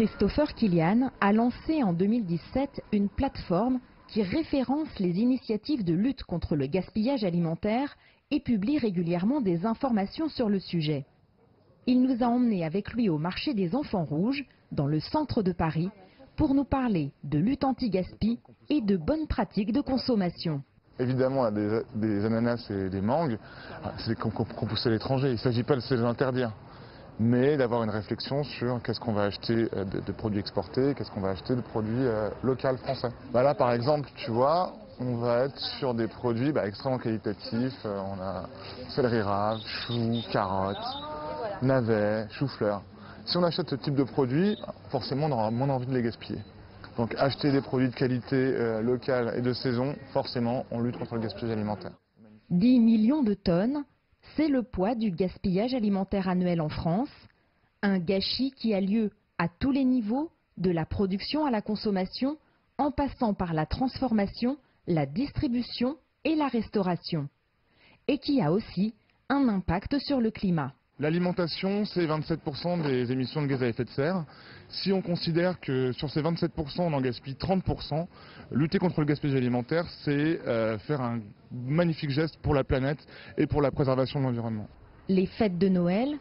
Christopher Kilian a lancé en 2017 une plateforme qui référence les initiatives de lutte contre le gaspillage alimentaire et publie régulièrement des informations sur le sujet. Il nous a emmenés avec lui au marché des Enfants Rouges, dans le centre de Paris, pour nous parler de lutte anti-gaspi et de bonnes pratiques de consommation. Évidemment, des ananas et des mangues, c'est qu'on pousse à l'étranger. Il ne s'agit pas de se les interdire, mais d'avoir une réflexion sur qu'est-ce qu'on va acheter de produits exportés, qu'est-ce qu'on va acheter de produits locaux français. Là, par exemple, tu vois, on va être sur des produits extrêmement qualitatifs. On a céleri rave, choux, carottes, navets, choux-fleurs. Si on achète ce type de produits, forcément, on aura moins envie de les gaspiller. Donc acheter des produits de qualité locale et de saison, forcément, on lutte contre le gaspillage alimentaire. 10 millions de tonnes, c'est le poids du gaspillage alimentaire annuel en France. Un gâchis qui a lieu à tous les niveaux, de la production à la consommation, en passant par la transformation, la distribution et la restauration. Et qui a aussi un impact sur le climat. L'alimentation, c'est 27% des émissions de gaz à effet de serre. Si on considère que sur ces 27%, on en gaspille 30%, lutter contre le gaspillage alimentaire, c'est faire un magnifique geste pour la planète et pour la préservation de l'environnement. Les fêtes de Noël,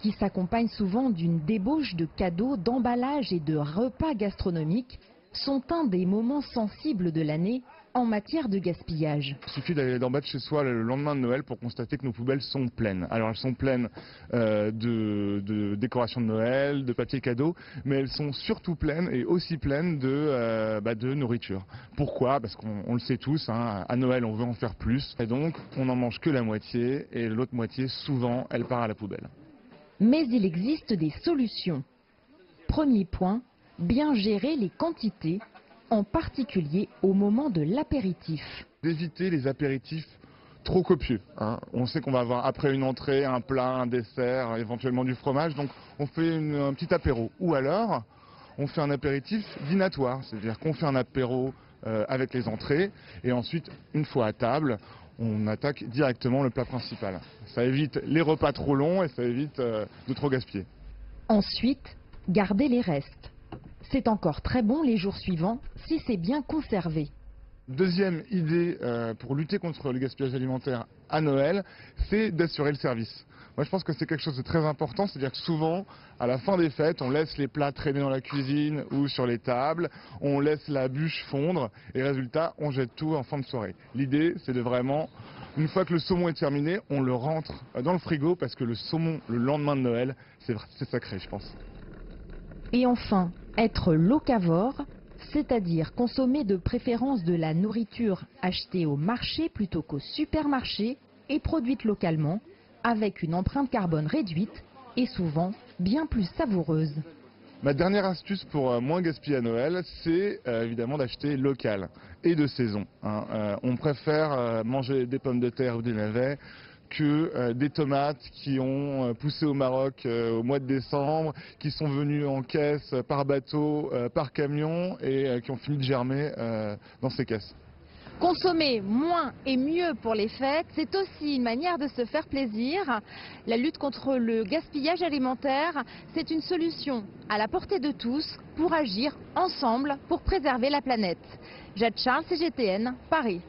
qui s'accompagnent souvent d'une débauche de cadeaux, d'emballages et de repas gastronomiques, sont un des moments sensibles de l'année en matière de gaspillage. Il suffit d'aller d'en bas de chez soi le lendemain de Noël pour constater que nos poubelles sont pleines. Alors elles sont pleines de décorations de Noël, de papier cadeau, mais elles sont surtout pleines et aussi pleines de nourriture. Pourquoi? Parce qu'on le sait tous, à Noël on veut en faire plus et donc on n'en mange que la moitié et l'autre moitié souvent elle part à la poubelle. Mais il existe des solutions. Premier point, bien gérer les quantités, en particulier au moment de l'apéritif. D'éviter les apéritifs trop copieux. On sait qu'on va avoir après une entrée, un plat, un dessert, éventuellement du fromage, donc on fait un petit apéro. Ou alors, on fait un apéritif dînatoire, c'est-à-dire qu'on fait un apéro avec les entrées, et ensuite, une fois à table, on attaque directement le plat principal. Ça évite les repas trop longs et ça évite de trop gaspiller. Ensuite, garder les restes. C'est encore très bon les jours suivants si c'est bien conservé. Deuxième idée pour lutter contre le gaspillage alimentaire à Noël, c'est d'assurer le service. Moi je pense que c'est quelque chose de très important, c'est-à-dire que souvent, à la fin des fêtes, on laisse les plats traîner dans la cuisine ou sur les tables, on laisse la bûche fondre et résultat, on jette tout en fin de soirée. L'idée, c'est de vraiment, une fois que le saumon est terminé, on le rentre dans le frigo parce que le saumon, le lendemain de Noël, c'est sacré, je pense. Et enfin, être locavore, c'est-à-dire consommer de préférence de la nourriture achetée au marché plutôt qu'au supermarché et produite localement, avec une empreinte carbone réduite et souvent bien plus savoureuse. Ma dernière astuce pour moins gaspiller à Noël, c'est évidemment d'acheter local et de saison. On préfère manger des pommes de terre ou des navets que des tomates qui ont poussé au Maroc au mois de décembre, qui sont venues en caisse par bateau, par camion et qui ont fini de germer dans ces caisses. Consommer moins et mieux pour les fêtes, c'est aussi une manière de se faire plaisir. La lutte contre le gaspillage alimentaire, c'est une solution à la portée de tous pour agir ensemble pour préserver la planète. Jade Charles, CGTN, Paris.